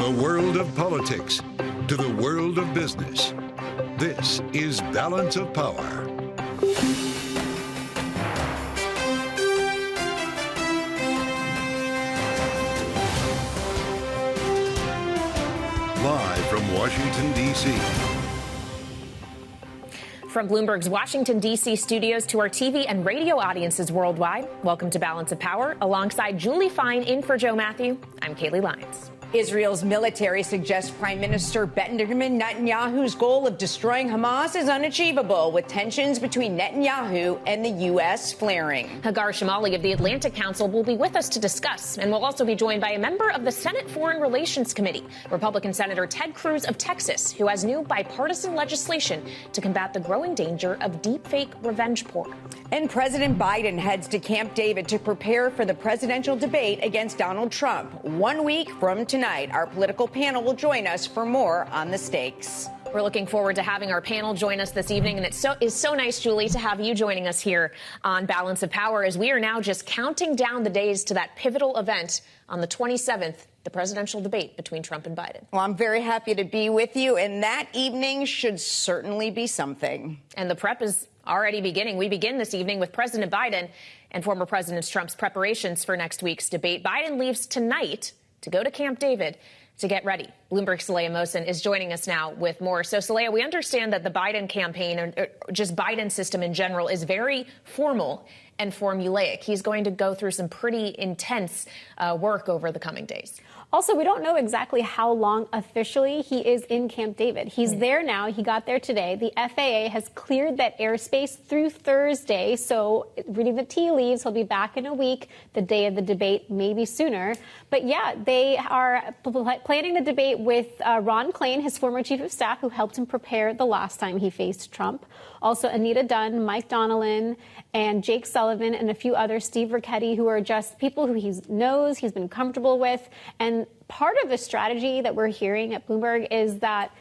the world of politics to the world of business, this is Balance of Power. Live from Washington, D.C. From Bloomberg's Washington, D.C. studios to our TV and radio audiences worldwide, welcome to Balance of Power. Alongside Julie Fine in for Joe Matthew, I'm Kaylee Lyons. Israel's military suggests Prime Minister Benjamin Netanyahu's goal of destroying Hamas is unachievable, with tensions between Netanyahu and the U.S. flaring. Hagar Chemali of the Atlantic Council will be with us to discuss, and we'll also be joined by a member of the Senate Foreign Relations Committee, Republican Senator Ted Cruz of Texas, who has new bipartisan legislation to combat the growing danger of deepfake revenge porn. And President Biden heads to Camp David to prepare for the presidential debate against Donald Trump. 1 week from tonight, our political panel will join us for more on the stakes. We're looking forward to having our panel join us this evening, and it is so nice, Julie, to have you joining us here on Balance of Power as we are now just counting down the days to that pivotal event on the 27th, the presidential debate between Trump and Biden. Well, I'm very happy to be with you, and that evening should certainly be something. And the prep is already beginning. We begin this evening with President Biden and former President Trump's preparations for next week's debate. Biden leaves tonight to go to Camp David to get ready. Bloomberg's Saleha Mohsin is joining us now with more. So, Saleha, we understand that the Biden campaign, or just Biden's system in general, is very formal and formulaic. He's going to go through some pretty intense work over the coming days. Also, we don't know exactly how long officially he is in Camp David. He's there now. He got there today. The FAA has cleared that airspace through Thursday. So reading the tea leaves, he'll be back in a week, the day of the debate, maybe sooner. But yeah, they are planning the debate with Ron Klain, his former chief of staff, who helped him prepare the last time he faced Trump. Also, Anita Dunn, Mike Donnellan, and Jake Sullivan, and a few others, Steve Ricchetti, who are just people who he knows, he's been comfortable with. And part of the strategy that we're hearing at Bloomberg is that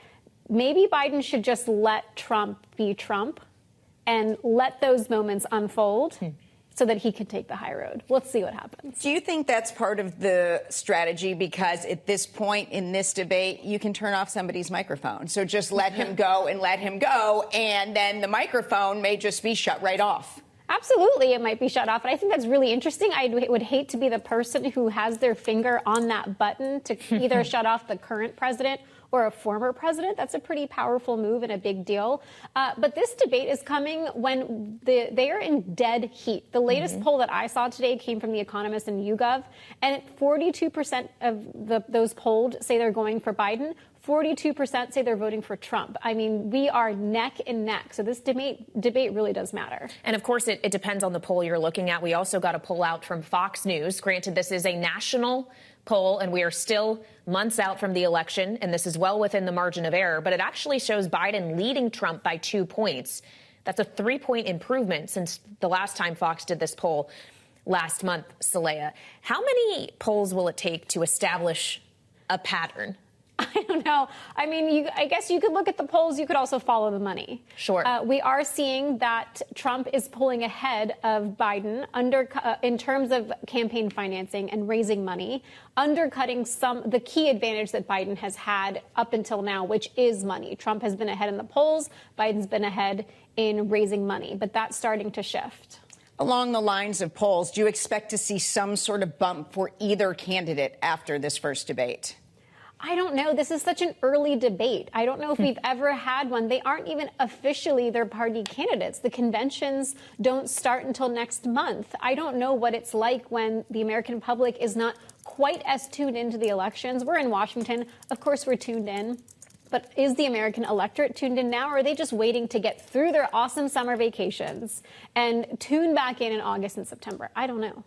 maybe Biden should just let Trump be Trump and let those moments unfold so that he can take the high road. Let's see what happens. Do you think that's part of the strategy? Because at this point in this debate, you can turn off somebody's microphone. So just let him go and let him go. And then the microphone may just be shut right off. Absolutely, it might be shut off. And I think that's really interesting. I would hate to be the person who has their finger on that button to either shut off the current president or a former president. That's a pretty powerful move and a big deal. But this debate is coming when they are in dead heat. The latest poll that I saw today came from The Economist and YouGov, and 42% of those polled say they're going for Biden. 42% say they're voting for Trump. I mean, we are neck and neck. So this debate really does matter. And of course, it depends on the poll you're looking at. We also got a poll out from Fox News. Granted, this is a national poll, and we are still months out from the election, and this is well within the margin of error. But it actually shows Biden leading Trump by 2 points. That's a 3-point improvement since the last time Fox did this poll last month, Saleha. How many polls will it take to establish a pattern? I don't know. I mean, I guess you could look at the polls. You could also follow the money. Sure. We are seeing that Trump is pulling ahead of Biden in terms of campaign financing and raising money, undercutting the key advantage that Biden has had up until now, which is money. Trump has been ahead in the polls. Biden's been ahead in raising money, but that's starting to shift. Along the lines of polls, do you expect to see some sort of bump for either candidate after this first debate? I don't know. This is such an early debate. I don't know if we've ever had one. They aren't even officially their party candidates. The conventions don't start until next month. I don't know what it's like when the American public is not quite as tuned into the elections. We're in Washington. Of course, we're tuned in. But is the American electorate tuned in now, or are they just waiting to get through their awesome summer vacations and tune back in August and September? I don't know.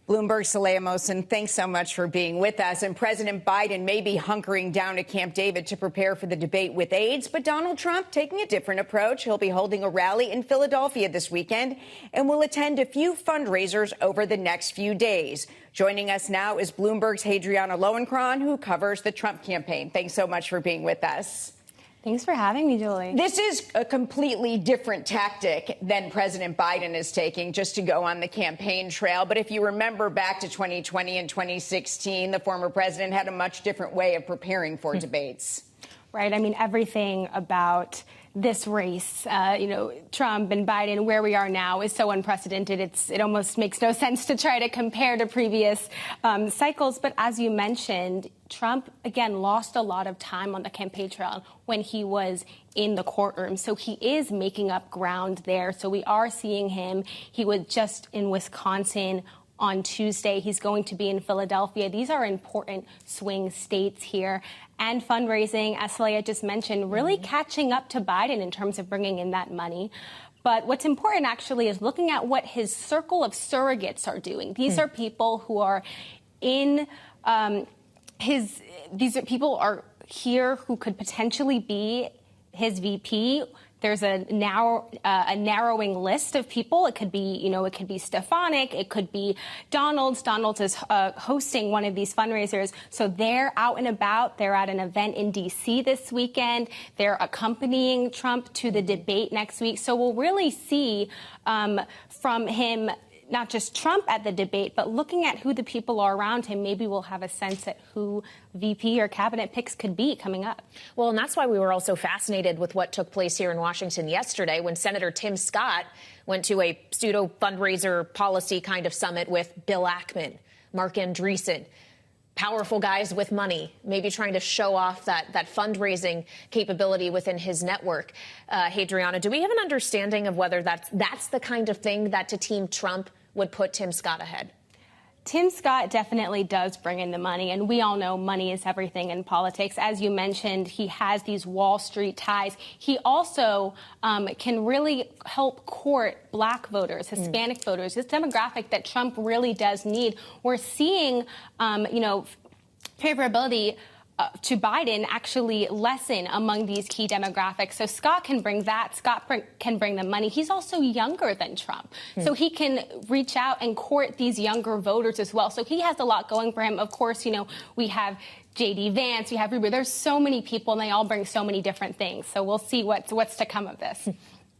Bloomberg Saleha Mohsin, thanks so much for being with us. And President Biden may be hunkering down at Camp David to prepare for the debate with aides, but Donald Trump taking a different approach. He'll be holding a rally in Philadelphia this weekend and will attend a few fundraisers over the next few days. Joining us now is Bloomberg's Hadriana Lowenkron, who covers the Trump campaign. Thanks so much for being with us. Thanks for having me, Julie. This is a completely different tactic than President Biden is taking just to go on the campaign trail. But if you remember back to 2020 and 2016, the former president had a much different way of preparing for debates. Right. I mean, everything about this race, Trump and Biden, where we are now is so unprecedented. It almost makes no sense to try to compare to previous cycles. But as you mentioned, Trump, again, lost a lot of time on the campaign trail when he was in the courtroom. So he is making up ground there. So we are seeing him. He was just in Wisconsin on Tuesday. He's going to be in Philadelphia. These are important swing states here. And fundraising, as Saleha just mentioned, really catching up to Biden in terms of bringing in that money. But what's important, actually, is looking at what his circle of surrogates are doing. These are people who are in these are people are here who could potentially be his VP. There's a narrowing list of people. It could be, it could be Stefanik. It could be Donald's. Donald's is hosting one of these fundraisers. So they're out and about. They're at an event in D.C. this weekend. They're accompanying Trump to the debate next week. So we'll really see from him not just Trump at the debate, but looking at who the people are around him. Maybe we'll have a sense at who VP or cabinet picks could be coming up. Well, and that's why we were also fascinated with what took place here in Washington yesterday when Senator Tim Scott went to a pseudo fundraiser policy kind of summit with Bill Ackman, Mark Andreessen, powerful guys with money, maybe trying to show off that fundraising capability within his network. Hadriana, do we have an understanding of whether that's the kind of thing that to Team Trump would put Tim Scott ahead? Tim Scott definitely does bring in the money, and we all know money is everything in politics. As you mentioned, he has these Wall Street ties. He also can really help court black voters, Hispanic voters, this demographic that Trump really does need. We're seeing, favorability to Biden actually lessen among these key demographics. So Scott can bring that. Scott can bring the money. He's also younger than Trump. So he can reach out and court these younger voters as well. So he has a lot going for him. Of course, we have J.D. Vance, we have Rubio. There's so many people, and they all bring so many different things. So we'll see what's to come of this.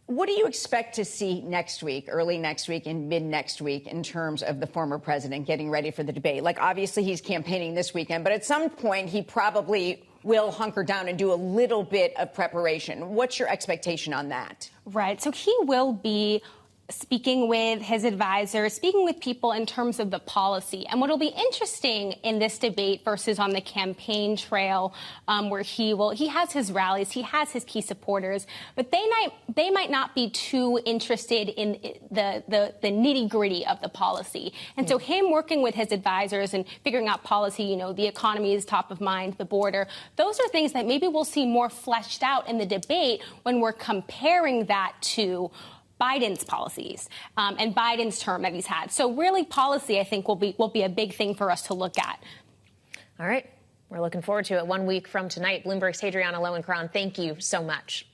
What do you expect to see next week, early next week and mid next week, in terms of the former president getting ready for the debate? Like, obviously, he's campaigning this weekend, but at some point he probably will hunker down and do a little bit of preparation. What's your expectation on that? Right. So he will be speaking with his advisors, speaking with people in terms of the policy. And what will be interesting in this debate versus on the campaign trail, where he has his rallies, he has his key supporters, but they might not be too interested in the nitty gritty of the policy. And so him working with his advisors and figuring out policy, the economy is top of mind, the border, those are things that maybe we'll see more fleshed out in the debate when we're comparing that to Biden's policies and Biden's term that he's had. So really policy, I think, will be a big thing for us to look at. All right. We're looking forward to it 1 week from tonight. Bloomberg's Hadriana Lowenkron, thank you so much.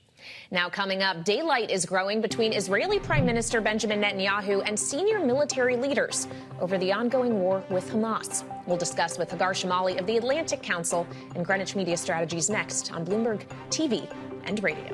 Now coming up, daylight is growing between Israeli Prime Minister Benjamin Netanyahu and senior military leaders over the ongoing war with Hamas. We'll discuss with Hagar Chemali of the Atlantic Council and Greenwich Media Strategies next on Bloomberg TV and Radio.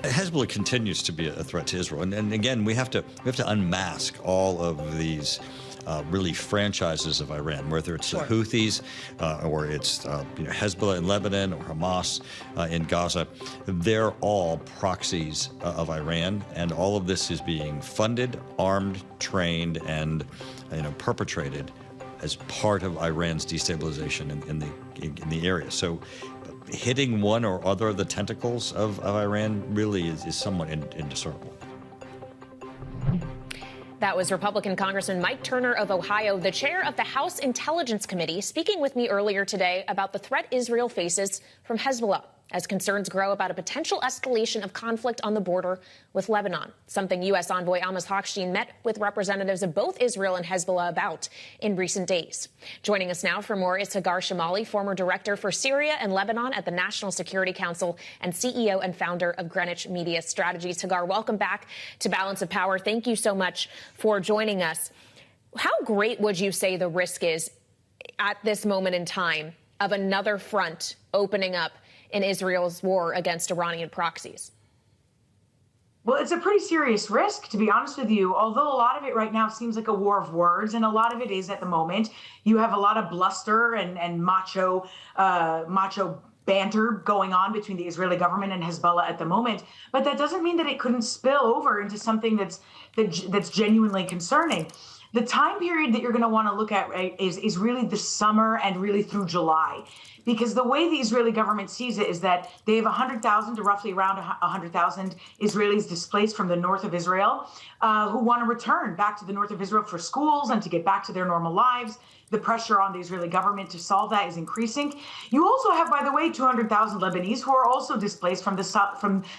Hezbollah continues to be a threat to Israel, and again, we have to unmask all of these really franchises of Iran, whether it's the Houthis or it's Hezbollah in Lebanon or Hamas in Gaza. They're all proxies of Iran, and all of this is being funded, armed, trained, and perpetrated as part of Iran's destabilization in the area. So hitting one or other of the tentacles of Iran really is somewhat indiscernible. That was Republican Congressman Mike Turner of Ohio, the chair of the House Intelligence Committee, speaking with me earlier today about the threat Israel faces from Hezbollah. as concerns grow about a potential escalation of conflict on the border with Lebanon, something U.S. envoy Amos Hochstein met with representatives of both Israel and Hezbollah about in recent days. Joining us now for more is Hagar Chemali, former director for Syria and Lebanon at the National Security Council and CEO and founder of Greenwich Media Strategies. Hagar, welcome back to Balance of Power. Thank you so much for joining us. How great would you say the risk is at this moment in time of another front opening up in Israel's war against Iranian proxies? Well, it's a pretty serious risk, to be honest with you, although a lot of it right now seems like a war of words, and a lot of it is at the moment. You have a lot of bluster and macho banter going on between the Israeli government and Hezbollah at the moment, but that doesn't mean that it couldn't spill over into something that's genuinely concerning. The time period that you're going to want to look at, right, is really the summer and really through July, because the way the Israeli government sees it is that they have 100,000 to roughly around 100,000 Israelis displaced from the north of Israel who want to return back to the north of Israel for schools and to get back to their normal lives. The pressure on the Israeli government to solve that is increasing. You also have, by the way, 200,000 Lebanese who are also displaced from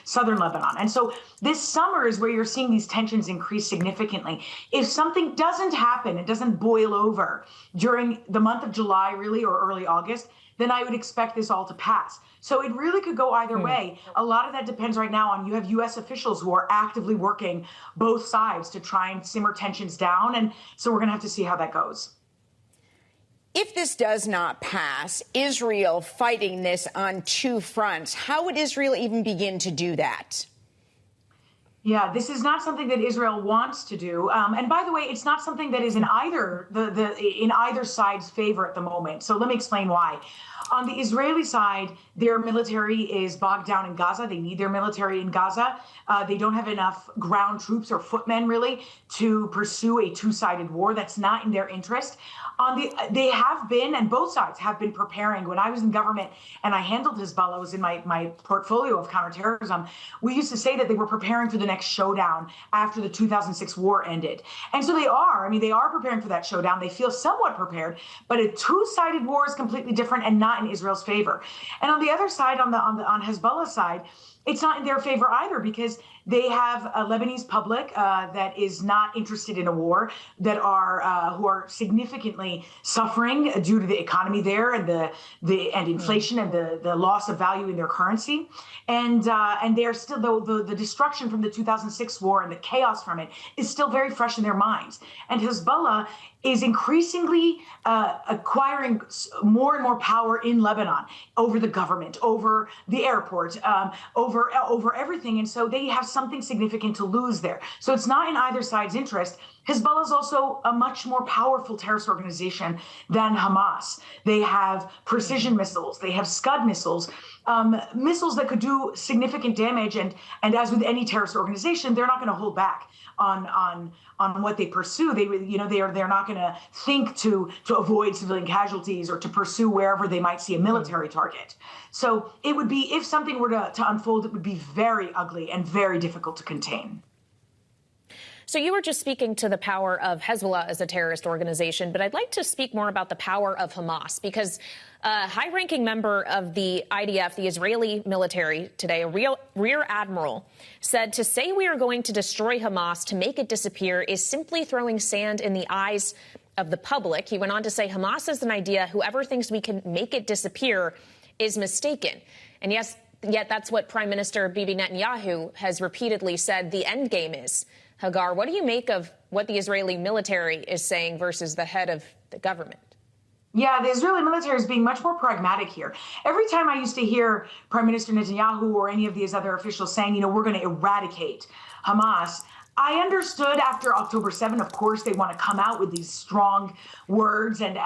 southern Lebanon. And so this summer is where you're seeing these tensions increase significantly. If something doesn't happen, it doesn't boil over during the month of July, really, or early August, then I would expect this all to pass. So it really could go either way. A lot of that depends right now on, you have U.S. officials who are actively working both sides to try and simmer tensions down. And so we're going to have to see how that goes. If this does not pass, Israel fighting this on two fronts, how would Israel even begin to do that? Yeah, this is not something that Israel wants to do. And by the way, it's not something that is in either side's favor at the moment. So let me explain why. On the Israeli side, their military is bogged down in Gaza. They need their military in Gaza. They don't have enough ground troops or footmen, really, to pursue a two-sided war. That's not in their interest. They have been, and both sides have been preparing. When I was in government and I handled Hezbollah, was in my portfolio of counterterrorism, we used to say that they were preparing for the next showdown after the 2006 war ended. And so they are. I mean, they are preparing for that showdown. They feel somewhat prepared, but a two-sided war is completely different and not in Israel's favor. And on the other side, on Hezbollah's side, it's not in their favor either, because they have a Lebanese public that is not interested in a war, that who are significantly suffering due to the economy there and and inflation and the loss of value in their currency, and they are still the destruction from the 2006 war and the chaos from it is still very fresh in their minds. And Hezbollah is increasingly acquiring more and more power in Lebanon over the government, over the airport, over everything. And so they have something significant to lose there. So it's not in either side's interest. Hezbollah is also a much more powerful terrorist organization than Hamas. They have precision missiles. They have Scud missiles, missiles that could do significant damage. And as with any terrorist organization, they're not going to hold back on what they pursue. They're not going to think to avoid civilian casualties or to pursue wherever they might see a military target. So it would be, if something were to unfold, it would be very ugly and very difficult to contain. So you were just speaking to the power of Hezbollah as a terrorist organization, but I'd like to speak more about the power of Hamas, because a high-ranking member of the IDF, the Israeli military today, a rear admiral, said to say we are going to destroy Hamas to make it disappear is simply throwing sand in the eyes of the public. He went on to say Hamas is an idea. Whoever thinks we can make it disappear is mistaken. And yet that's what Prime Minister Bibi Netanyahu has repeatedly said the end game is. Hagar, what do you make of what the Israeli military is saying versus the head of the government? Yeah, the Israeli military is being much more pragmatic here. Every time I used to hear Prime Minister Netanyahu or any of these other officials saying, we're going to eradicate Hamas, I understood after October 7, of course, they want to come out with these strong words and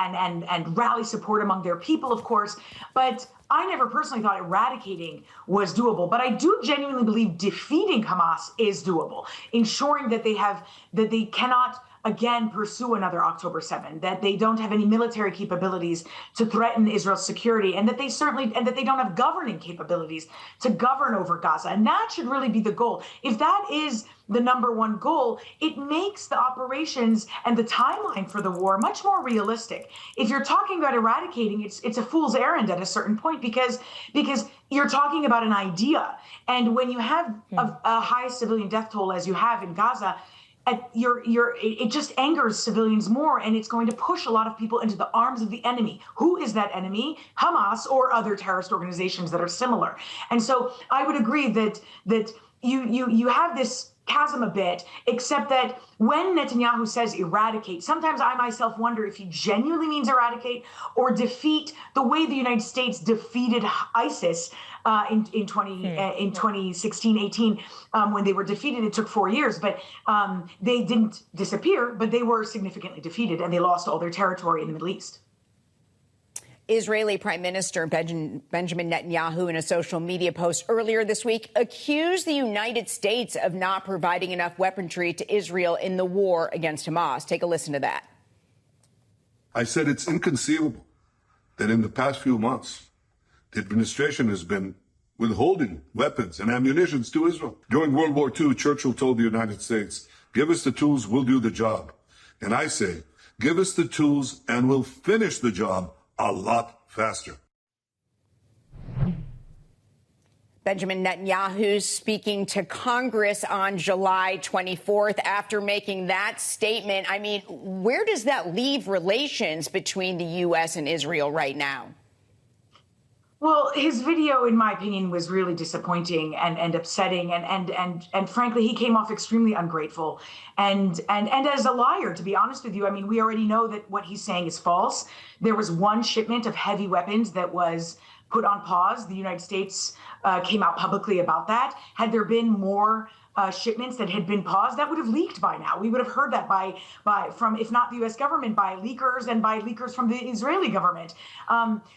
rally support among their people, of course. But I never personally thought eradicating was doable. But I do genuinely believe defeating Hamas is doable, ensuring that they cannot again pursue another October 7, that they don't have any military capabilities to threaten Israel's security, and that they don't have governing capabilities to govern over Gaza. And that should really be the goal. If that is the number one goal, it makes the operations and the timeline for the war much more realistic. If you're talking about eradicating, it's a fool's errand at a certain point, because you're talking about an idea. And when you have a high civilian death toll as you have in Gaza, it just angers civilians more, and it's going to push a lot of people into the arms of the enemy. Who is that enemy? Hamas or other terrorist organizations that are similar. And so I would agree that you have this chasm a bit, except that when Netanyahu says eradicate, sometimes I myself wonder if he genuinely means eradicate or defeat the way the United States defeated ISIS in 2016-18 when they were defeated. It took 4 years, but they didn't disappear, but they were significantly defeated, and they lost all their territory in the Middle East. Israeli Prime Minister Benjamin Netanyahu, in a social media post earlier this week, accused the United States of not providing enough weaponry to Israel in the war against Hamas. Take a listen to that. I said it's inconceivable that in the past few months, the administration has been withholding weapons and ammunition to Israel. During World War II, Churchill told the United States, give us the tools, we'll do the job. And I say, give us the tools and we'll finish the job a lot faster. Benjamin Netanyahu speaking to Congress on July 24th after making that statement. I mean, where does that leave relations between the U.S. and Israel right now? Well, his video, in my opinion, was really disappointing and upsetting, and frankly, he came off extremely ungrateful and as a liar, to be honest with you. I mean, we already know that what he's saying is false. There was one shipment of heavy weapons that was put on pause. The United States came out publicly about that. Had there been more shipments that had been paused, that would have leaked by now. We would have heard that from, if not the U.S. government, by leakers and by leakers from the Israeli government.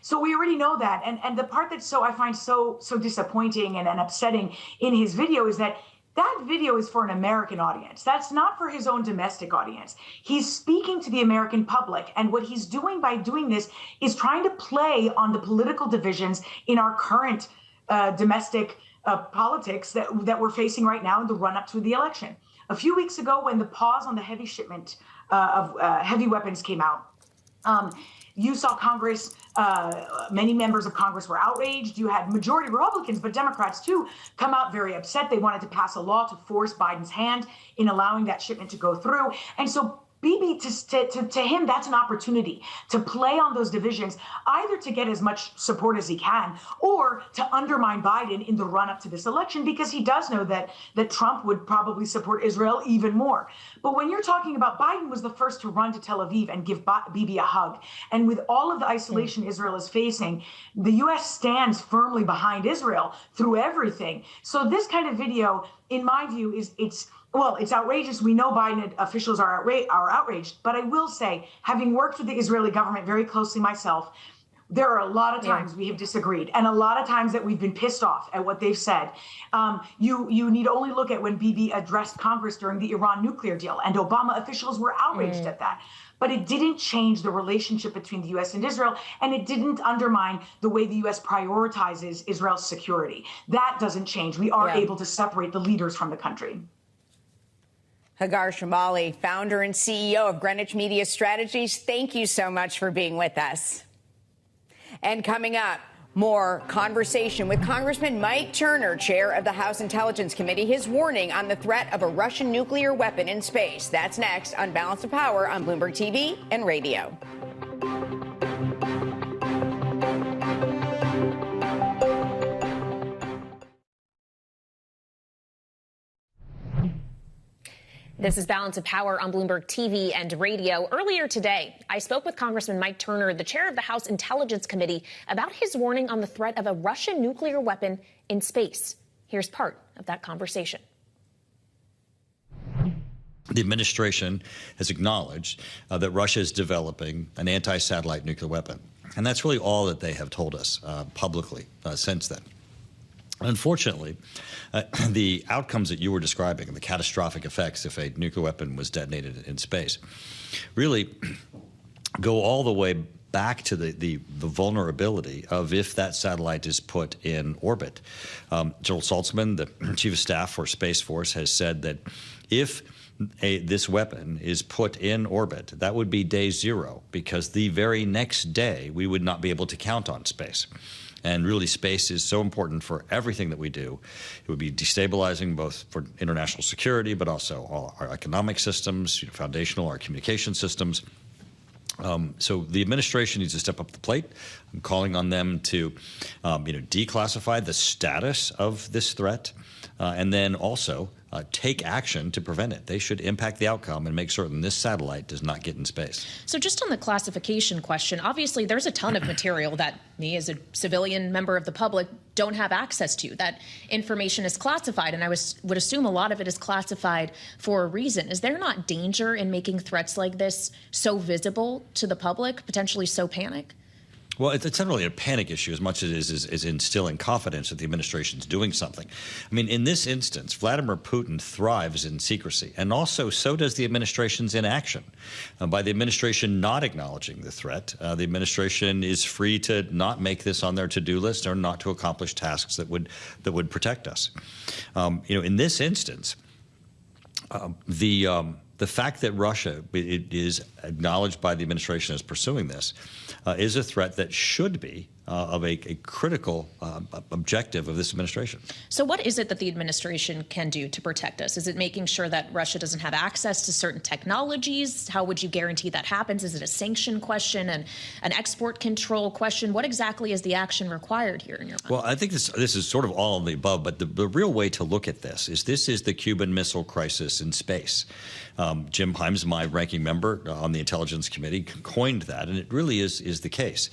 So we already know that. And the part that I find so disappointing and upsetting in his video is that video is for an American audience. That's not for his own domestic audience. He's speaking to the American public. And what he's doing by doing this is trying to play on the political divisions in our current domestic politics that we're facing right now in the run-up to the election. A few weeks ago, when the pause on the heavy shipment of heavy weapons came out, you saw Congress, many members of Congress were outraged. You had majority Republicans, but Democrats too, come out very upset. They wanted to pass a law to force Biden's hand in allowing that shipment to go through. And so Bibi, to him, that's an opportunity to play on those divisions, either to get as much support as he can or to undermine Biden in the run-up to this election, because he does know that Trump would probably support Israel even more. But when you're talking about Biden was the first to run to Tel Aviv and give Bibi a hug. And with all of the isolation Israel is facing, the U.S. stands firmly behind Israel through everything. So this kind of video, in my view, it's outrageous. We know Biden officials are outraged. But I will say, having worked with the Israeli government very closely myself, there are a lot of times we have disagreed, and a lot of times that we've been pissed off at what they've said. You need only look at when Bibi addressed Congress during the Iran nuclear deal, and Obama officials were outraged at that. But it didn't change the relationship between the U.S. and Israel, and it didn't undermine the way the U.S. prioritizes Israel's security. That doesn't change. We are able to separate the leaders from the country. Hagar Chemali, founder and CEO of Greenwich Media Strategies, thank you so much for being with us. And coming up, more conversation with Congressman Mike Turner, chair of the House Intelligence Committee, his warning on the threat of a Russian nuclear weapon in space. That's next on Balance of Power on Bloomberg TV and radio. This is Balance of Power on Bloomberg TV and radio. Earlier today, I spoke with Congressman Mike Turner, the chair of the House Intelligence Committee, about his warning on the threat of a Russian nuclear weapon in space. Here's part of that conversation. The administration has acknowledged that Russia is developing an anti-satellite nuclear weapon. And that's really all that they have told us publicly since then. Unfortunately, the outcomes that you were describing, the catastrophic effects if a nuclear weapon was detonated in space, really go all the way back to the vulnerability of if that satellite is put in orbit. Joel Saltzman, the chief of staff for Space Force, has said that if this weapon is put in orbit, that would be day zero, because the very next day we would not be able to count on space. And really, space is so important for everything that we do. It would be destabilizing both for international security, but also all our economic systems, foundational, our communication systems. So the administration needs to step up the plate. I'm calling on them to, declassify the status of this threat, and then also take action to prevent it. They should impact the outcome and make certain this satellite does not get in space. So just on the classification question, obviously there's a ton of material that me as a civilian member of the public don't have access to. That information is classified, and I would assume a lot of it is classified for a reason. Is there not danger in making threats like this so visible to the public, potentially so panic? Well, it's not really a panic issue as much as it is instilling confidence that the administration's doing something. I mean, in this instance, Vladimir Putin thrives in secrecy, and also so does the administration's inaction. By the administration not acknowledging the threat, the administration is free to not make this on their to-do list or not to accomplish tasks that would protect us. In this instance, the fact that Russia is acknowledged by the administration as pursuing this is a threat that should be of a critical objective of this administration. So what is it that the administration can do to protect us? Is it making sure that Russia doesn't have access to certain technologies? How would you guarantee that happens? Is it a sanction question and an export control question? What exactly is the action required here in your mind? Well, I think this is sort of all of the above, but the real way to look at this is the Cuban Missile Crisis in space. Jim Himes, my ranking member on the Intelligence Committee, coined that, and it really is the case.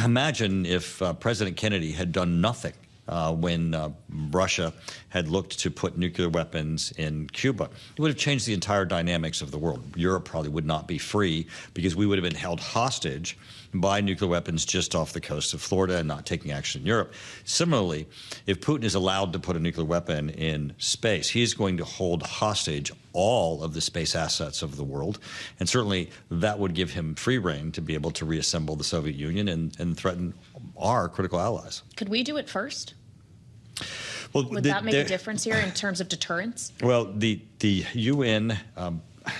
Imagine if President Kennedy had done nothing when Russia had looked to put nuclear weapons in Cuba. It would have changed the entire dynamics of the world. Europe probably would not be free because we would have been held hostage by nuclear weapons just off the coast of Florida and not taking action in Europe. Similarly, if Putin is allowed to put a nuclear weapon in space, he's going to hold hostage all of the space assets of the world. And certainly that would give him free rein to be able to reassemble the Soviet Union and threaten our critical allies. Could we do it first? Well, would that make a difference here in terms of deterrence? Well, the UN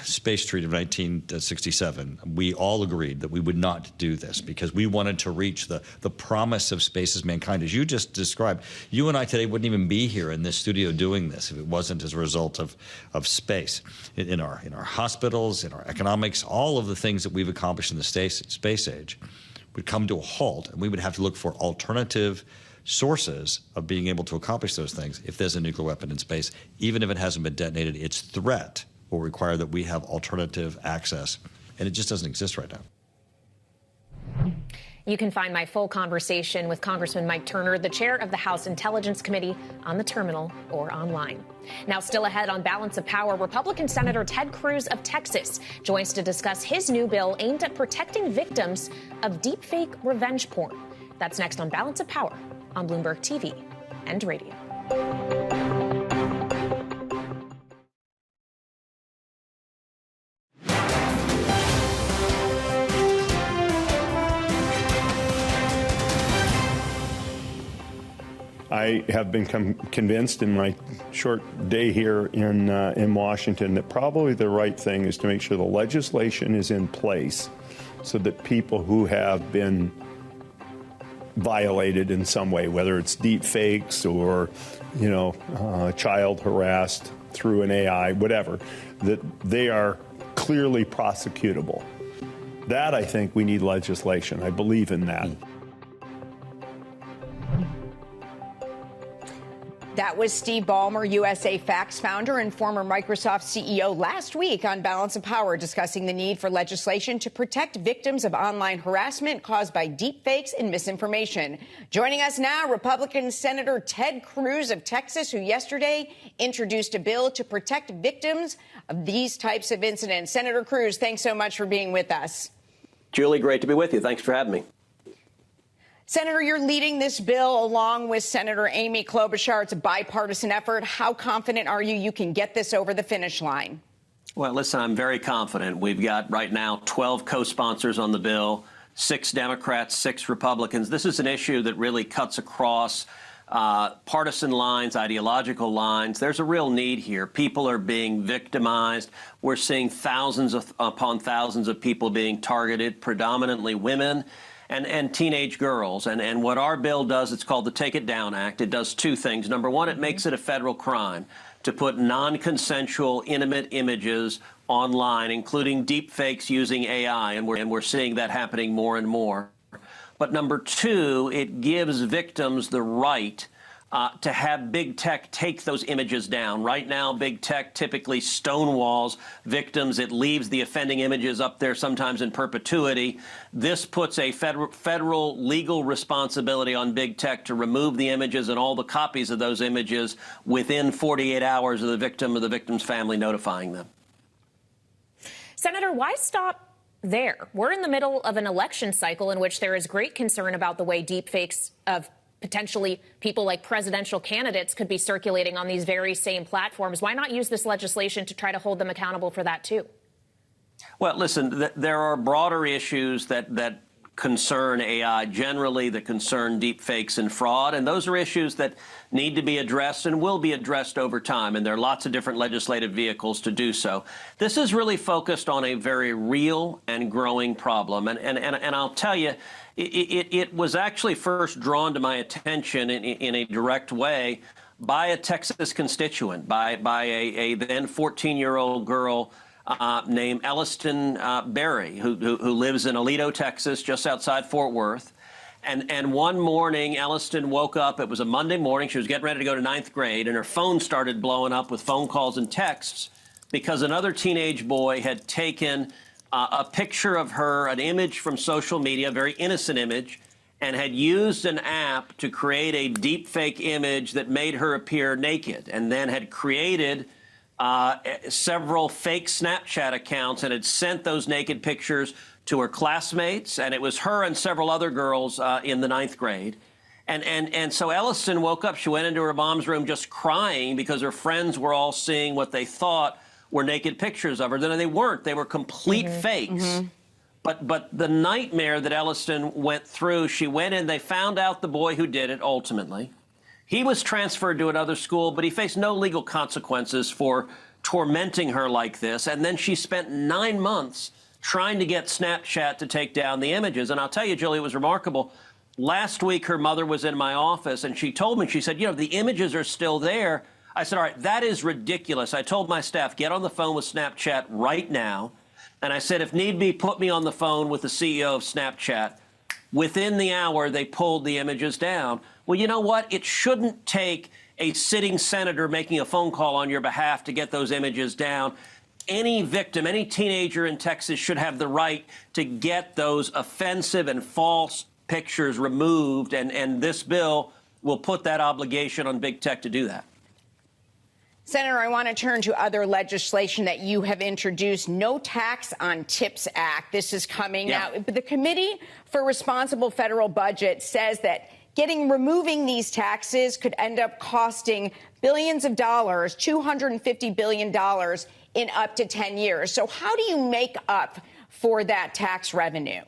Space Treaty of 1967, we all agreed that we would not do this because we wanted to reach the promise of space as mankind. As you just described, you and I today wouldn't even be here in this studio doing this if it wasn't as a result of space. In our hospitals, in our economics, all of the things that we've accomplished in the space age would come to a halt, and we would have to look for alternative sources of being able to accomplish those things if there's a nuclear weapon in space. Even if it hasn't been detonated, its threat will require that we have alternative access, and it just doesn't exist right now. You can find my full conversation with Congressman Mike Turner, the chair of the House Intelligence Committee, on the terminal or online. Now, still ahead on Balance of Power, Republican Senator Ted Cruz of Texas joins to discuss his new bill aimed at protecting victims of deepfake revenge porn. That's next on Balance of Power on Bloomberg TV and radio. I have been convinced in my short day here in Washington that probably the right thing is to make sure the legislation is in place so that people who have been violated in some way, whether it's deep fakes or, child harassed through an AI, whatever, that they are clearly prosecutable. That, I think, we need legislation. I believe in that. That was Steve Ballmer, USA Facts founder and former Microsoft CEO, last week on Balance of Power, discussing the need for legislation to protect victims of online harassment caused by deepfakes and misinformation. Joining us now, Republican Senator Ted Cruz of Texas, who yesterday introduced a bill to protect victims of these types of incidents. Senator Cruz, thanks so much for being with us. Julie, great to be with you. Thanks for having me. Senator, you're leading this bill along with Senator Amy Klobuchar. It's a bipartisan effort. How confident are you can get this over the finish line? Well, listen, I'm very confident. We've got right now 12 co-sponsors on the bill, 6 Democrats, 6 Republicans. This is an issue that really cuts across partisan lines, ideological lines. There's a real need here. People are being victimized. We're seeing thousands upon thousands of people being targeted, predominantly women and teenage girls. And what our bill does, it's called the Take It Down Act. It does 2 things. Number one, it makes it a federal crime to put non-consensual, intimate images online, including deep fakes using AI, and we're seeing that happening more and more. But number 2, it gives victims the right to have big tech take those images down. Right now, big tech typically stonewalls victims. It leaves the offending images up there sometimes in perpetuity. This puts a federal legal responsibility on big tech to remove the images and all the copies of those images within 48 hours of the victim or the victim's family notifying them. Senator, why stop there? We're in the middle of an election cycle in which there is great concern about the way deepfakes of potentially people like presidential candidates could be circulating on these very same platforms. Why not use this legislation to try to hold them accountable for that, too? Well, listen, there are broader issues that concern AI generally, that concern deepfakes and fraud, and those are issues that need to be addressed and will be addressed over time, and there are lots of different legislative vehicles to do so. This is really focused on a very real and growing problem, and I'll tell you, it was actually first drawn to my attention in a direct way by a Texas constituent, by a then 14-year-old girl named Elliston Berry, who lives in Aledo, Texas, just outside Fort Worth. And one morning, Elliston woke up. It was a Monday morning. She was getting ready to go to 9th grade, and her phone started blowing up with phone calls and texts because another teenage boy had taken a picture of her, an image from social media, a very innocent image, and had used an app to create a deep fake image that made her appear naked, and then had created several fake Snapchat accounts and had sent those naked pictures to her classmates, and it was her and several other girls in the 9th grade. And so Elliston woke up. She went into her mom's room just crying because her friends were all seeing what they thought were naked pictures of her. Then they weren't. They were complete fakes. But the nightmare that Elliston went through, she went in, they found out the boy who did it ultimately. He was transferred to another school, but he faced no legal consequences for tormenting her like this. And then she spent 9 months trying to get Snapchat to take down the images. And I'll tell you, Julie, it was remarkable. Last week, her mother was in my office, and she told me, she said, you know, the images are still there. I said, all right, that is ridiculous. I told my staff, get on the phone with Snapchat right now. And I said, if need be, put me on the phone with the CEO of Snapchat. Within the hour, they pulled the images down. Well, you know what? It shouldn't take a sitting senator making a phone call on your behalf to get those images down. Any victim, any teenager in Texas should have the right to get those offensive and false pictures removed. And this bill will put that obligation on big tech to do that. Senator, I want to turn to other legislation that you have introduced. No Tax on Tips Act. This is coming out. But the Committee for Responsible Federal Budget says that removing these taxes could end up costing billions of dollars, $250 billion in up to 10 years. So how do you make up for that tax revenue?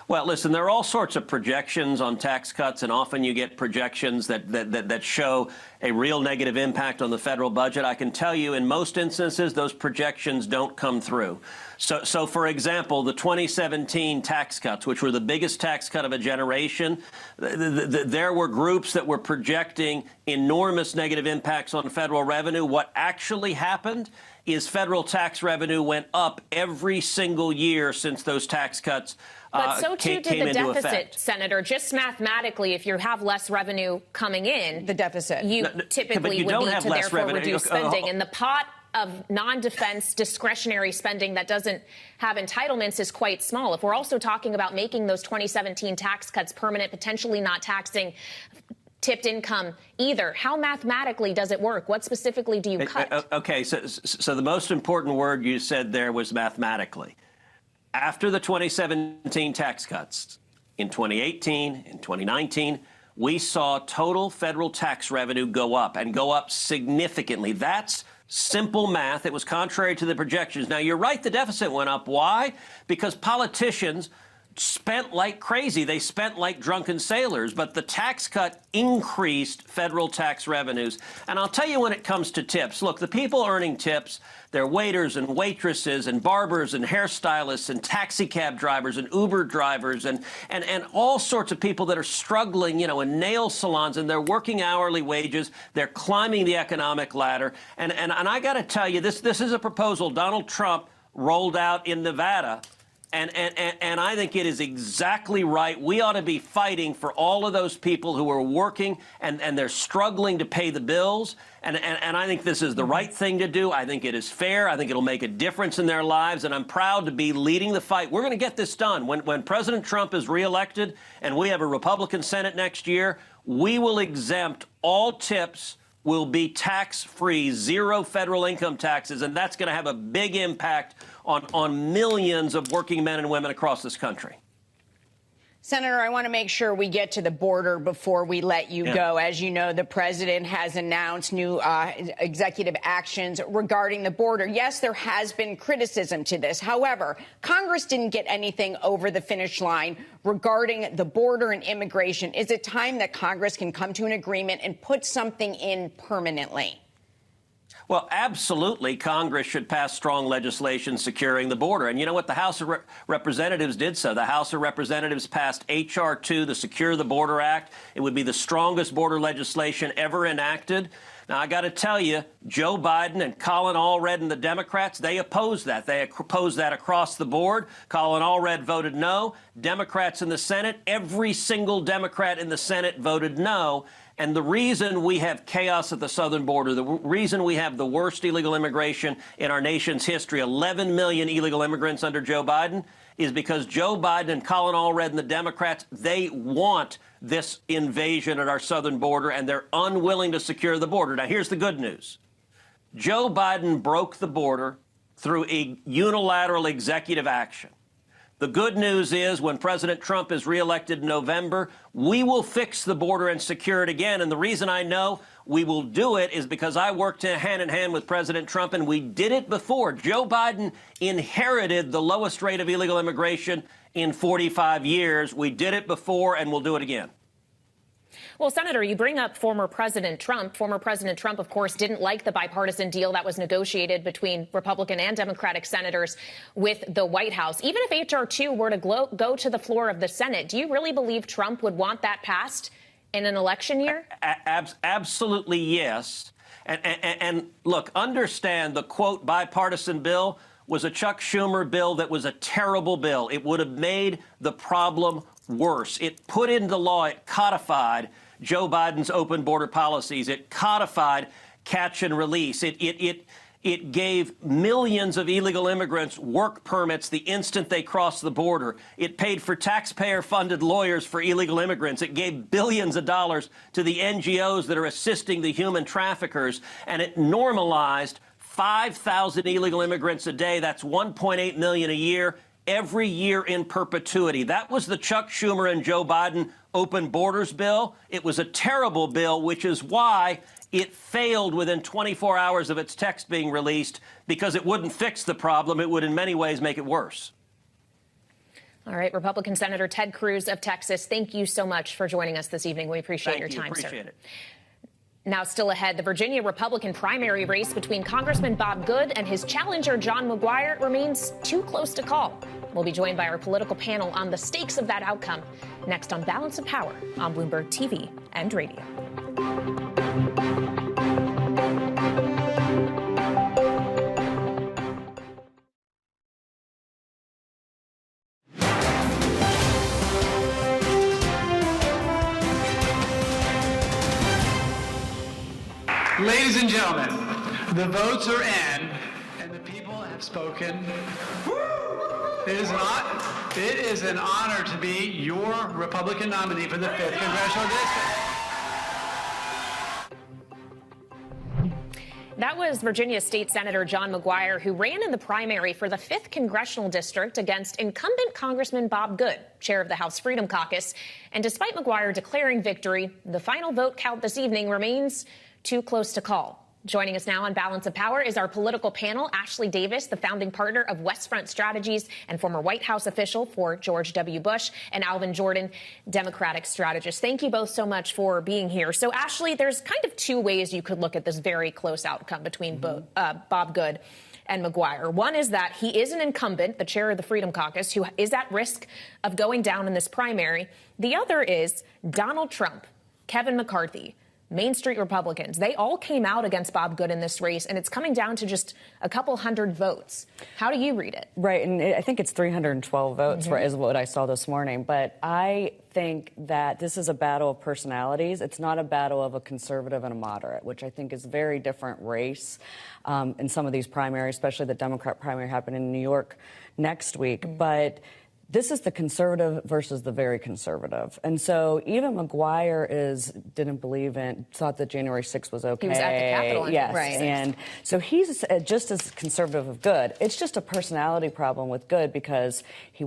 Well, listen, there are all sorts of projections on tax cuts, and often you get projections that show a real negative impact on the federal budget. I can tell you in most instances, those projections don't come through. So for example, the 2017 tax cuts, which were the biggest tax cut of a generation, there were groups that were projecting enormous negative impacts on federal revenue. What actually happened is federal tax revenue went up every single year since those tax cuts But so too did the deficit, effect. Senator. Just mathematically, if you have less revenue coming in, the deficit, you typically would need to therefore reduce spending. And the pot of non-defense discretionary spending that doesn't have entitlements is quite small. If we're also talking about making those 2017 tax cuts permanent, potentially not taxing tipped income either, how mathematically does it work? What specifically do you cut? Okay, so the most important word you said there was mathematically. After the 2017 tax cuts, in 2018, in 2019, we saw total federal tax revenue go up and go up significantly. That's simple math. It was contrary to the projections. Now, you're right, the deficit went up. Why? Because politicians spent like crazy. They spent like drunken sailors, but the tax cut increased federal tax revenues. And I'll tell you when it comes to tips. Look, the people earning tips, they're waiters and waitresses and barbers and hairstylists and taxi cab drivers and Uber drivers and all sorts of people that are struggling, in nail salons, and they're working hourly wages. They're climbing the economic ladder. And I got to tell you, this is a proposal Donald Trump rolled out in Nevada. And I think it is exactly right. We ought to be fighting for all of those people who are working and they're struggling to pay the bills. And I think this is the right thing to do. I think it is fair. I think it'll make a difference in their lives. And I'm proud to be leading the fight. We're going to get this done. When President Trump is reelected and we have a Republican Senate next year, we will exempt all tips. Will be tax-free, zero federal income taxes, and that's going to have a big impact on millions of working men and women across this country. Senator, I want to make sure we get to the border before we let you go. As you know, the president has announced new executive actions regarding the border. Yes, there has been criticism to this. However, Congress didn't get anything over the finish line regarding the border and immigration. Is it time that Congress can come to an agreement and put something in permanently? Well, absolutely, Congress should pass strong legislation securing the border. And you know what? The House of Representatives did so. The House of Representatives passed H.R. 2, the Secure the Border Act. It would be the strongest border legislation ever enacted. Now, I got to tell you, Joe Biden and Colin Allred and the Democrats, they opposed that. They opposed that across the board. Colin Allred voted no. Democrats in the Senate, every single Democrat in the Senate voted no. And the reason we have chaos at the southern border, the reason we have the worst illegal immigration in our nation's history, 11 million illegal immigrants under Joe Biden, is because Joe Biden and Colin Allred and the Democrats, they want this invasion at our southern border, and they're unwilling to secure the border. Now, here's the good news. Joe Biden broke the border through a unilateral executive action. The good news is when President Trump is reelected in November, we will fix the border and secure it again. And the reason I know we will do it is because I worked hand in hand with President Trump, and we did it before. Joe Biden inherited the lowest rate of illegal immigration in 45 years. We did it before, and we'll do it again. Well, Senator, you bring up former President Trump. Former President Trump, of course, didn't like the bipartisan deal that was negotiated between Republican and Democratic senators with the White House. Even if H.R. 2 were to go to the floor of the Senate, do you really believe Trump would want that passed in an election year? Absolutely, yes. And look, understand the, quote, bipartisan bill was a Chuck Schumer bill that was a terrible bill. It would have made the problem worse. It put into law, it codified Joe Biden's open border policies. It codified catch and release. It gave millions of illegal immigrants work permits the instant they crossed the border. It paid for taxpayer-funded lawyers for illegal immigrants. It gave billions of dollars to the NGOs that are assisting the human traffickers. And it normalized 5,000 illegal immigrants a day. That's 1.8 million a year, every year in perpetuity. That was the Chuck Schumer and Joe Biden open borders bill. It was a terrible bill, which is why it failed within 24 hours of its text being released, because it wouldn't fix the problem. It would in many ways make it worse. All right, Republican Senator Ted Cruz of Texas, thank you so much for joining us this evening. We appreciate your time, sir. Appreciate it. Now, still ahead, the Virginia Republican primary race between Congressman Bob Good and his challenger John McGuire remains too close to call. We'll be joined by our political panel on the stakes of that outcome next on Balance of Power on Bloomberg TV and radio. Ladies and gentlemen, the votes are in, and the people have spoken. It is an honor to be your Republican nominee for the 5th Congressional District. That was Virginia State Senator John McGuire, who ran in the primary for the 5th Congressional District against incumbent Congressman Bob Good, chair of the House Freedom Caucus. And despite McGuire declaring victory, the final vote count this evening remains too close to call. Joining us now on Balance of Power is our political panel, Ashley Davis, the founding partner of Westfront Strategies and former White House official for George W. Bush, and Alvin Jordan, Democratic strategist. Thank you both so much for being here. So, Ashley, there's kind of two ways you could look at this very close outcome between Bob Good and McGuire. One is that he is an incumbent, the chair of the Freedom Caucus, who is at risk of going down in this primary. The other is Donald Trump, Kevin McCarthy, Main Street Republicans. They all came out against Bob Good in this race, and it's coming down to just a couple hundred votes. How do you read it? Right, and I think it's 312 votes is what I saw this morning. But I think that this is a battle of personalities. It's not a battle of a conservative and a moderate, which I think is a very different race in some of these primaries, especially the Democrat primary happening in New York next week. But this is the conservative versus the very conservative. And so even McGuire thought that January 6th was okay. He was at the Capitol. Yes. Right. And so he's just as conservative of Good. It's just a personality problem with Good because he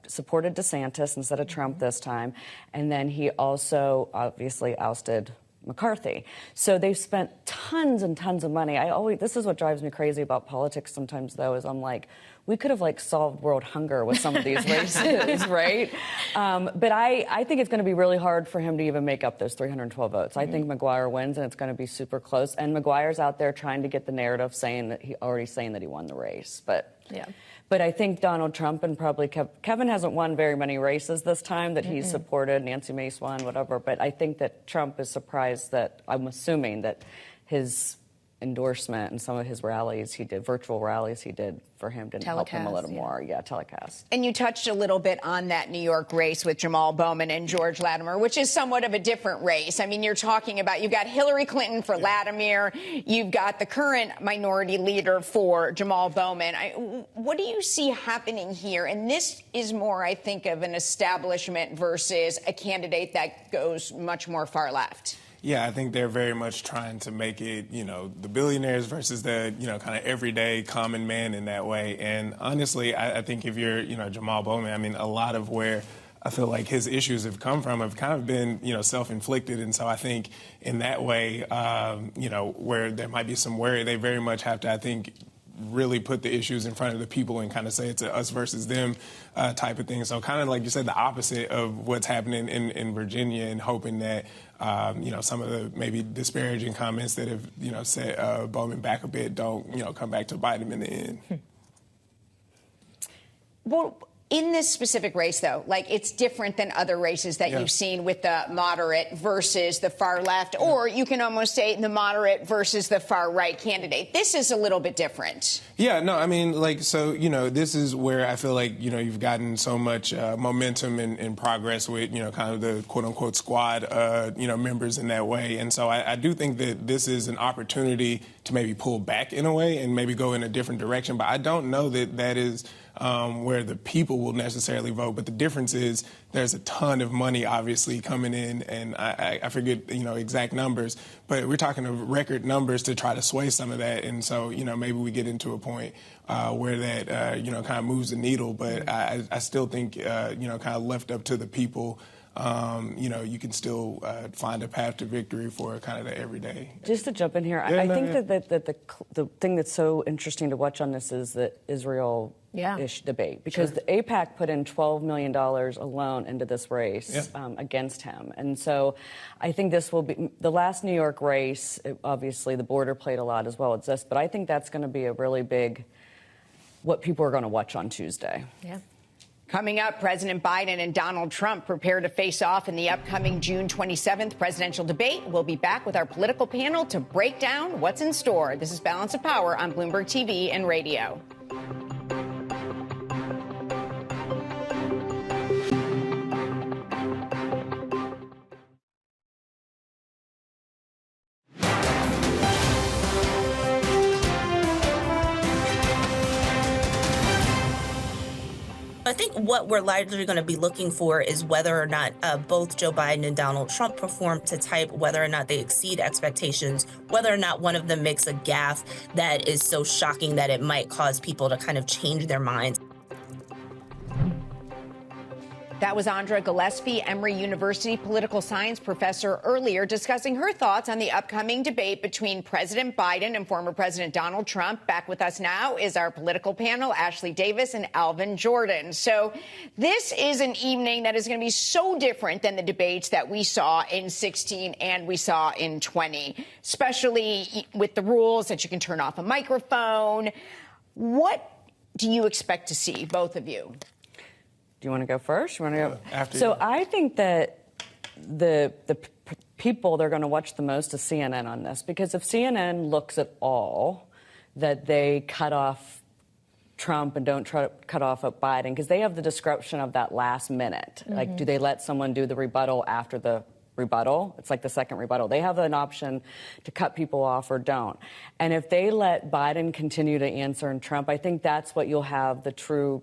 supported DeSantis instead of Trump this time. And then he also obviously ousted McCarthy. So they've spent tons and tons of money. This is what drives me crazy about politics sometimes, though, is I'm like, we could have solved world hunger with some of these races, right? But I think it's going to be really hard for him to even make up those 312 votes. I think McGuire wins, and it's going to be super close. And McGuire's out there trying to get the narrative saying that he won the race. But yeah. But I think Donald Trump and probably Kevin hasn't won very many races this time that he's supported. Nancy Mace won, whatever. But I think that Trump is surprised that, I'm assuming that his endorsement and some of his virtual rallies he did for him didn't help him a little more. Yeah, telecast. And you touched a little bit on that New York race with Jamal Bowman and George Latimer, which is somewhat of a different race. I mean, you've got Hillary Clinton for Latimer. You've got the current minority leader for Jamal Bowman. What do you see happening here? And this is more, I think, of an establishment versus a candidate that goes much more far left. Yeah, I think they're very much trying to make it, the billionaires versus the, kind of everyday common man in that way. And honestly, I think if you're, Jamal Bowman, I mean, a lot of where I feel like his issues have come from have kind of been, self-inflicted. And so I think in that way, where there might be some worry, they very much have to, I think, really put the issues in front of the people and kind of say it's a us versus them type of thing. So kind of like you said, the opposite of what's happening in Virginia, and hoping that, some of the maybe disparaging comments that have, set Bowman back a bit don't, come back to bite him in the end. Well, in this specific race, though, it's different than other races that you've seen with the moderate versus the far left, or you can almost say the moderate versus the far right candidate. This is a little bit different. Yeah, no, I mean, this is where I feel like, you've gotten so much momentum and progress with, kind of the quote unquote squad, members in that way. And so I do think that this is an opportunity to maybe pull back in a way and maybe go in a different direction. But I don't know that that is where the people will necessarily vote. But the difference is there's a ton of money obviously coming in, and I forget, exact numbers, but we're talking of record numbers to try to sway some of that. And so, maybe we get into a point where that, kind of moves the needle. But I still think, kind of left up to the people, you can still find a path to victory for kind of the everyday. Just to jump in here, I think that the thing that's so interesting to watch on this is the Israel-ish debate, because the AIPAC put in $12 million alone into this race against him. And so I think this will be the last New York race. Obviously, the border played a lot as well as this, but I think that's going to be a really big, what people are going to watch on Tuesday. Yeah. Coming up, President Biden and Donald Trump prepare to face off in the upcoming June 27th presidential debate. We'll be back with our political panel to break down what's in store. This is Balance of Power on Bloomberg TV and radio. I think what we're largely going to be looking for is whether or not both Joe Biden and Donald Trump perform to type, whether or not they exceed expectations, whether or not one of them makes a gaffe that is so shocking that it might cause people to kind of change their minds. That was Andra Gillespie, Emory University political science professor, earlier discussing her thoughts on the upcoming debate between President Biden and former President Donald Trump. Back with us now is our political panel, Ashley Davis and Alvin Jordan. So this is an evening that is going to be so different than the debates that we saw in 16 and we saw in 20, especially with the rules that you can turn off a microphone. What do you expect to see, both of you? Do you want to go first? You want to go after? So I think that the people they're going to watch the most is CNN on this, because if CNN looks at all, that they cut off Trump and don't try to cut off Biden, because they have the disruption of that last minute. Mm-hmm. Like, do they let someone do the rebuttal after the rebuttal? It's like the second rebuttal. They have an option to cut people off or don't. And if they let Biden continue to answer and Trump, I think that's what you'll have the true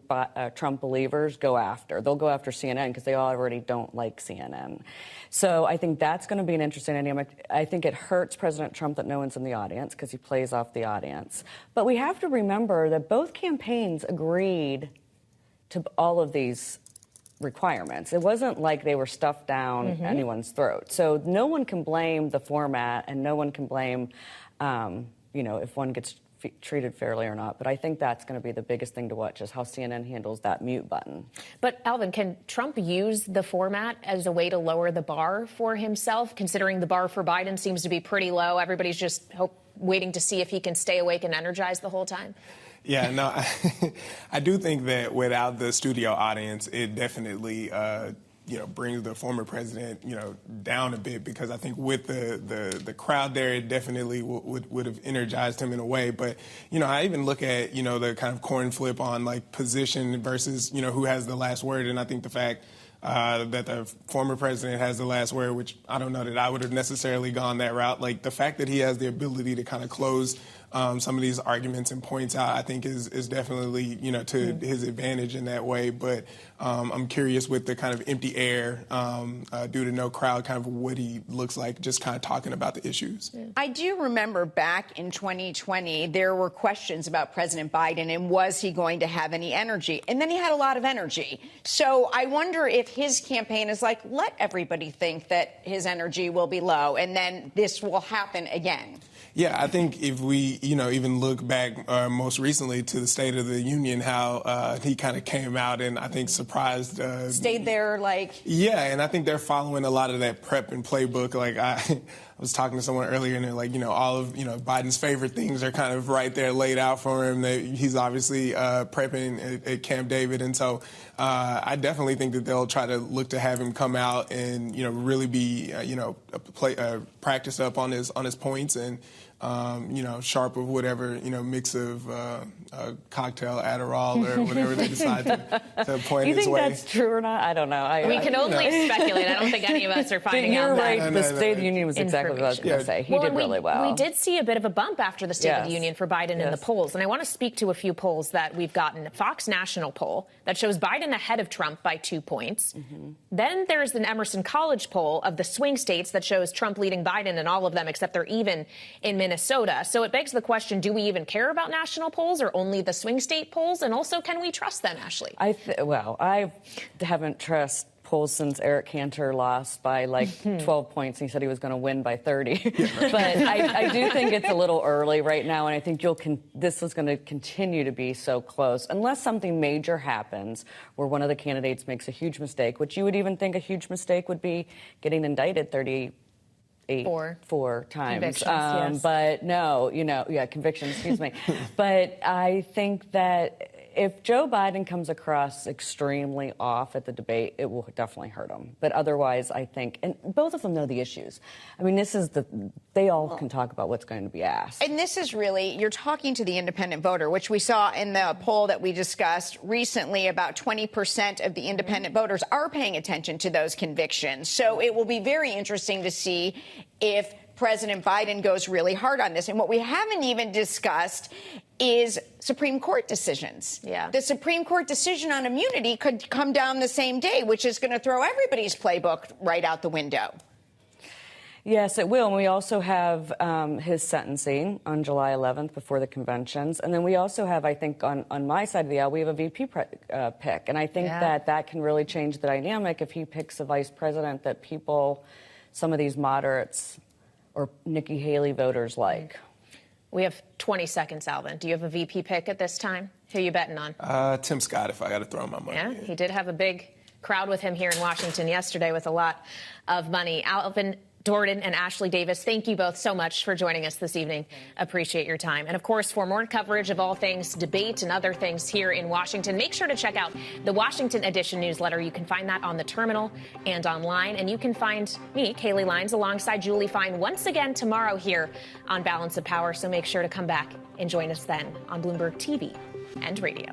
Trump believers go after. They'll go after CNN because they already don't like CNN. So I think that's going to be an interesting dynamic. I think it hurts President Trump that no one's in the audience because he plays off the audience. But we have to remember that both campaigns agreed to all of these requirements. It wasn't like they were stuffed down anyone's throat. So no one can blame the format, and no one can blame, if one gets treated fairly or not. But I think that's going to be the biggest thing to watch, is how CNN handles that mute button. But, Alvin, can Trump use the format as a way to lower the bar for himself, considering the bar for Biden seems to be pretty low? Everybody's just waiting to see if he can stay awake and energized the whole time. Yeah, no, I do think that without the studio audience, it definitely, brings the former president, down a bit, because I think with the crowd there, it definitely would have energized him in a way. But, I even look at, the kind of coin flip on like position versus, who has the last word. And I think the fact that the former president has the last word, which I don't know that I would have necessarily gone that route. Like, the fact that he has the ability to kind of close some of these arguments and points out, I think is definitely, to his advantage in that way. But I'm curious with the kind of empty air due to no crowd, kind of what he looks like just kind of talking about the issues. Yeah. I do remember back in 2020, there were questions about President Biden and was he going to have any energy? And then he had a lot of energy. So I wonder if his campaign is like, let everybody think that his energy will be low and then this will happen again. Yeah, I think if we, even look back most recently to the State of the Union, how he kind of came out and I think surprised. Stayed there like. Yeah, and I think they're following a lot of that prep and playbook. Like I was talking to someone earlier and they're like, all of, Biden's favorite things are kind of right there laid out for him. He's obviously prepping at Camp David. And so I definitely think that they'll try to look to have him come out and, really be, practice up on his points and, sharp of whatever, mix of cocktail, Adderall, or whatever they decide to point his way. You think that's true or not? I don't know. We can only speculate. I don't think any of us are finding out that. You're right. The State of the Union was exactly what I was going to say. He did really well. We did see a bit of a bump after the State of the Union for Biden in the polls. And I want to speak to a few polls that we've gotten. A Fox National poll that shows Biden ahead of Trump by 2 points. Then there's an Emerson College poll of the swing states that shows Trump leading Biden in all of them, except they're even in Minnesota. So it begs the question, do we even care about national polls or only the swing state polls? And also, can we trust them, Ashley? I haven't trusted polls since Eric Cantor lost by like 12 points. He said he was going to win by 30. But I do think it's a little early right now, and I think this is going to continue to be so close unless something major happens where one of the candidates makes a huge mistake, which you would even think a huge mistake would be getting indicted 4 times. Convictions, yes. But no, convictions, excuse me. But I think that if Joe Biden comes across extremely off at the debate, it will definitely hurt him. But otherwise, I think, and both of them know the issues. I mean, they all can talk about what's going to be asked. And this is really, you're talking to the independent voter, which we saw in the poll that we discussed recently. About 20% of the independent voters are paying attention to those convictions. So it will be very interesting to see if President Biden goes really hard on this. And what we haven't even discussed is Supreme Court decisions. Yeah. The Supreme Court decision on immunity could come down the same day, which is going to throw everybody's playbook right out the window. Yes, it will. And we also have his sentencing on July 11th before the conventions. And then we also have, I think, on my side of the aisle, we have a VP pick. And I think that can really change the dynamic if he picks a vice president that people, some of these moderates or Nikki Haley voters like. We have 20 seconds, Alvin. Do you have a VP pick at this time? Who are you betting on? Tim Scott, if I got to throw my money. Yeah, he did have a big crowd with him here in Washington yesterday with a lot of money. Alvin Dordan and Ashley Davis, thank you both so much for joining us this evening. Appreciate your time. And of course, for more coverage of all things debate and other things here in Washington, make sure to check out the Washington Edition newsletter. You can find that on the terminal and online. And you can find me, Kayleigh Lyons, alongside Julie Fine once again tomorrow here on Balance of Power. So make sure to come back and join us then on Bloomberg TV and radio.